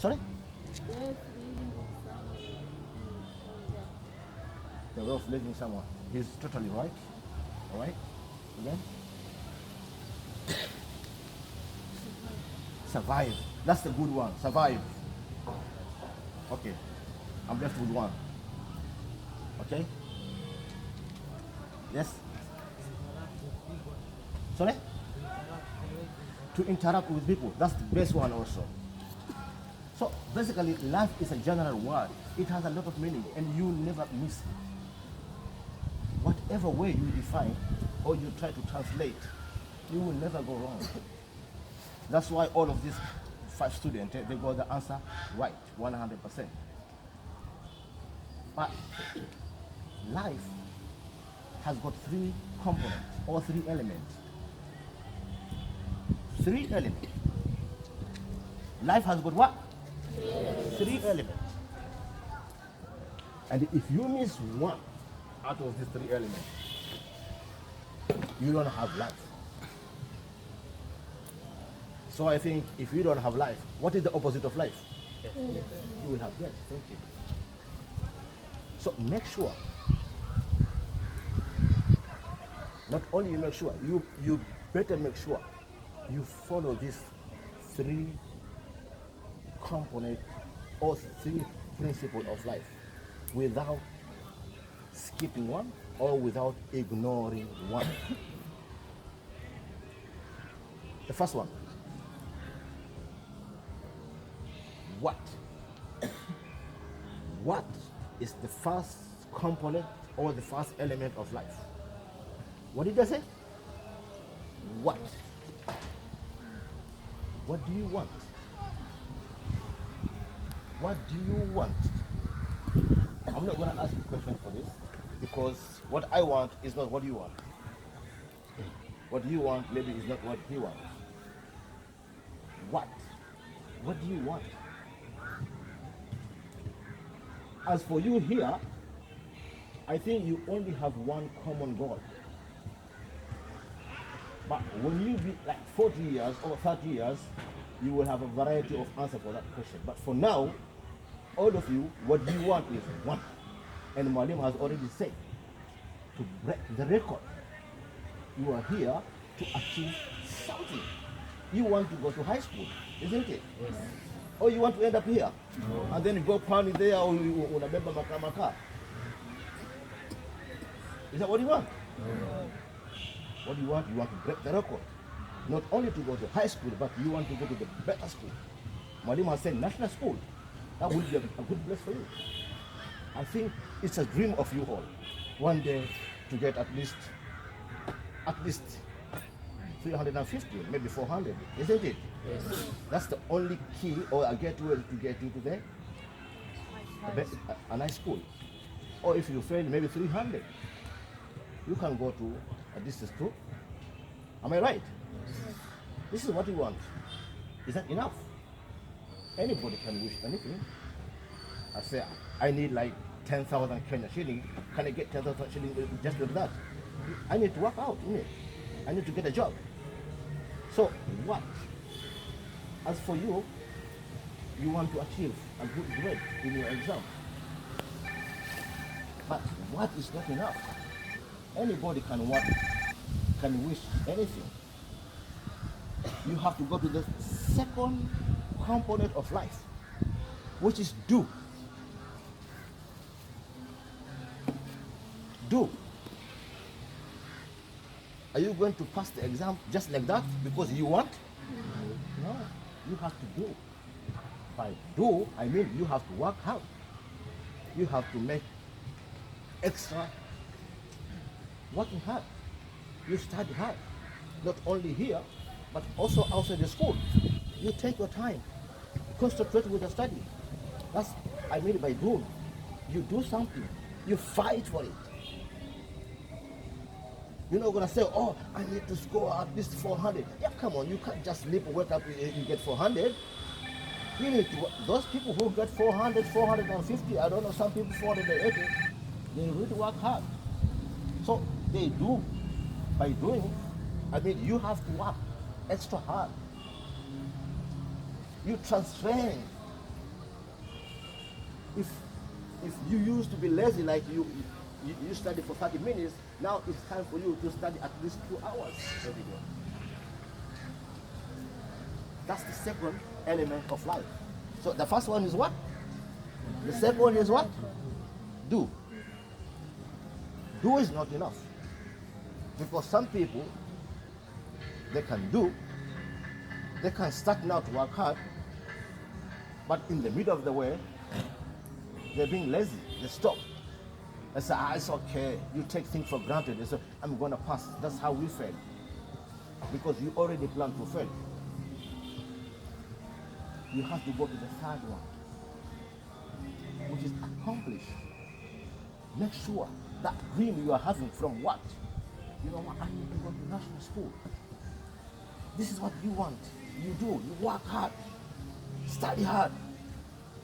Sorry? Yes, living with someone on that. The way of living someone. He's totally right. All right? Again? Survive. That's the good one. Survive. Okay. I'm left with one. Okay? Yes? Sorry? To interact with people. That's the best one also. So basically, life is a general word. It has a lot of meaning and you never miss it. Whatever way you define or you try to translate, you will never go wrong. That's why all of these 5 students, they got the answer right, 100%. But life has got 3 components or 3 elements. 3 elements. Life has got what? 3 elements. And if you miss one out of these 3 elements, you don't have life. So I think if you don't have life, what is the opposite of life? You will have death. Thank you. So make sure, not only you make sure, you better make sure you follow these 3 components or 3 principles of life without skipping one or without ignoring one. The first one, what? What is the first component or the first element of life? What did I say? What? What do you want? What do you want? I'm not going to ask you a question for this because what I want is not what you want. What you want maybe is not what he wants. What? What do you want? As for you here, I think you only have one common goal. But when you be like 40 years or 30 years, you will have a variety of answers for that question. But for now, all of you, what you want is one. And Malim has already said, to break the record, you are here to achieve something. You want to go to high school, isn't it? Yes. Or you want to end up here? No. And then you go pound there or you unabeba makamaka. Is that what you want? No. What do you want? You want to break the record. Not only to go to high school, but you want to go to the better school. Malim has said national school. That would be a good place for you. I think it's a dream of you all. One day to get at least 350, maybe 400, isn't it? Yes. That's the only key or a gateway to get into there. A nice school. Or if you fail, maybe 300. You can go to a distance school. Am I right? Yes. This is what you want. Is that enough? Anybody can wish anything. I say, I need like 10,000 Kenya shilling. Can I get 10,000 shilling just with that? I need to work out, innit? I need to get a job. So what? As for you, you want to achieve a good grade in your exam. But what is not enough? Anybody can wish anything. You have to go to the second component of life, which is do. Do. Are you going to pass the exam just like that because you want? No, you have to do. By do, I mean you have to work hard. You have to make extra working hard. You study hard. Not only here, but also outside the school. You take your time. Concentrate with the study. That's I mean by do. You do something. You fight for it. You're not gonna say, oh, I need to score at least 400. Yeah, come on, you can't just sleep, wake up, you get 400. You need to, those people who get 400, 450, I don't know, some people 480, they really work hard. So they do. By doing, I mean, you have to work extra hard. You transfer If you used to be lazy, like you study for 30 minutes, now it's time for you to study at least 2 hours every day. That's the second element of life. So the first one is what? The second one is what? Do. Do is not enough. Because some people, they can do, they can start now to work hard, but in the middle of the way, they're being lazy. They stop. They say, it's okay. You take things for granted. They say, I'm going to pass. That's how we fail. Because you already plan to fail. You have to go to the third one, which is accomplish. Make sure that dream you are having from what? You know what? I need to go to national school. This is what you want. You do. You work hard. Study hard.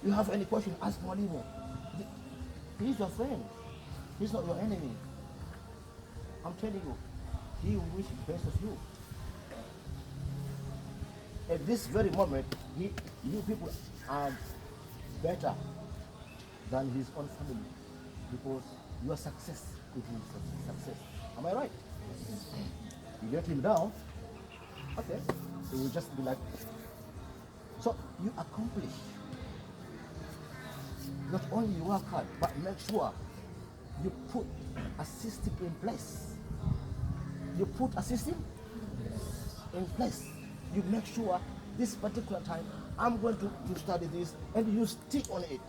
You have any question, ask Mwalimu. He's your friend. He's not your enemy. I'm telling you, he wishes the best of you. At this very moment, you people are better than his own family because your success is his success. Am I right? You let him down, okay, it will just be like, so you accomplish. Not only you work hard, but make sure you put a system in place. You put a system in place. You make sure this particular time I'm going to study this, and you stick on it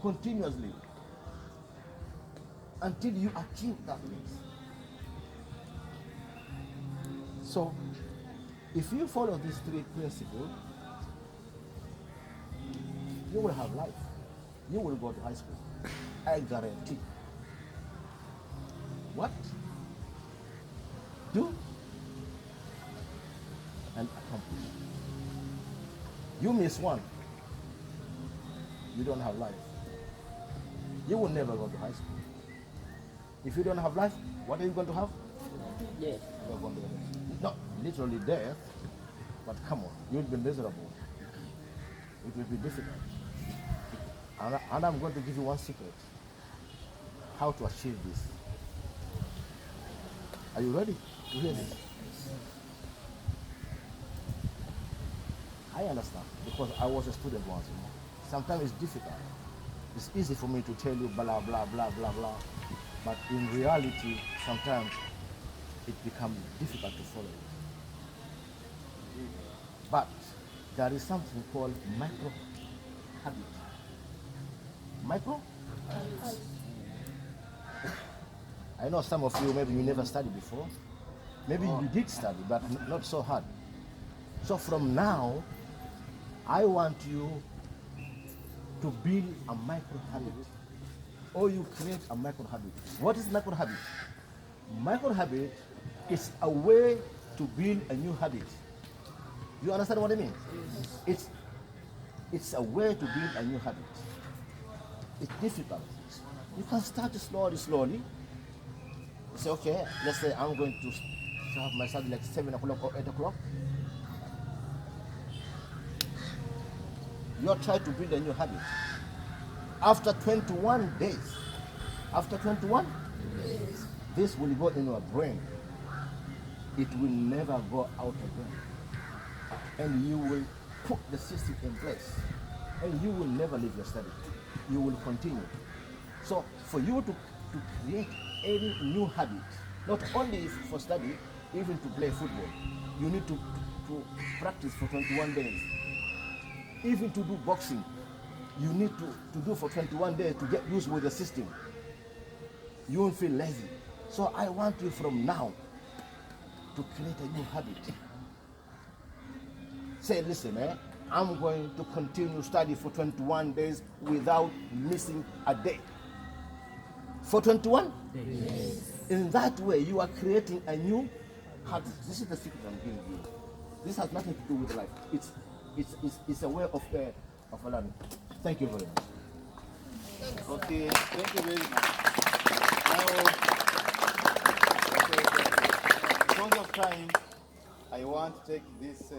continuously until you achieve that place. So if you follow these three principles, you will have life. You will go to high school. I guarantee. What? Do and accomplish. You miss one, you don't have life. You will never go to high school. If you don't have life, what are you going to have? Yes. You're going to not literally death, but come on, you'll be miserable. It will be difficult. And I'm going to give you one secret. How to achieve this. Are you ready to hear this? I understand, because I was a student once, you know. Sometimes it's difficult. It's easy for me to tell you blah, blah, blah, blah, blah. But in reality, sometimes it becomes difficult to follow it. But there is something called micro habit. Micro? I know some of you, maybe you never studied before. Maybe you did study, but not so hard. So from now, I want you to build a micro habit. Or you create a micro habit. What is micro habit? Micro habit is a way to build a new habit. You understand what I mean? It's a way to build a new habit. It's difficult. You can start slowly. Say, okay, let's say I'm going to have my study like 7 o'clock or 8 o'clock. You're trying to build a new habit. After 21 days, this will go in your brain. It will never go out again. And you will put the system in place. And you will never leave your study. You will continue. So for you to create any new habit, not only for study, even to play football, you need to practice for 21 days. Even to do boxing, you need to do for 21 days to get used with the system. You won't feel lazy. So I want you from now to create a new habit. Say, listen, I'm going to continue study for 21 days without missing a day. For 21 days. In that way, you are creating a new habit. This is the secret I'm giving you. This has nothing to do with life. It's a way of learning. Thank you very much. Okay, thank you very much. Now, because of time, I want to take this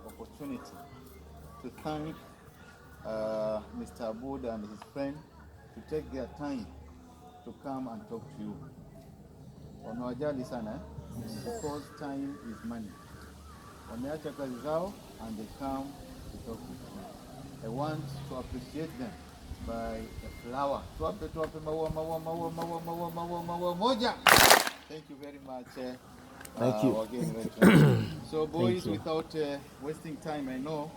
opportunity to thank Mr. Abud and his friend to take their time to come and talk to you. Wanawajali sana because time is money. Wameacha kazi zao and they come to talk with you. I want to appreciate them by a flower. Tuwape maua moja. Thank you very much. Thank you. Again, so boys, without wasting time, I know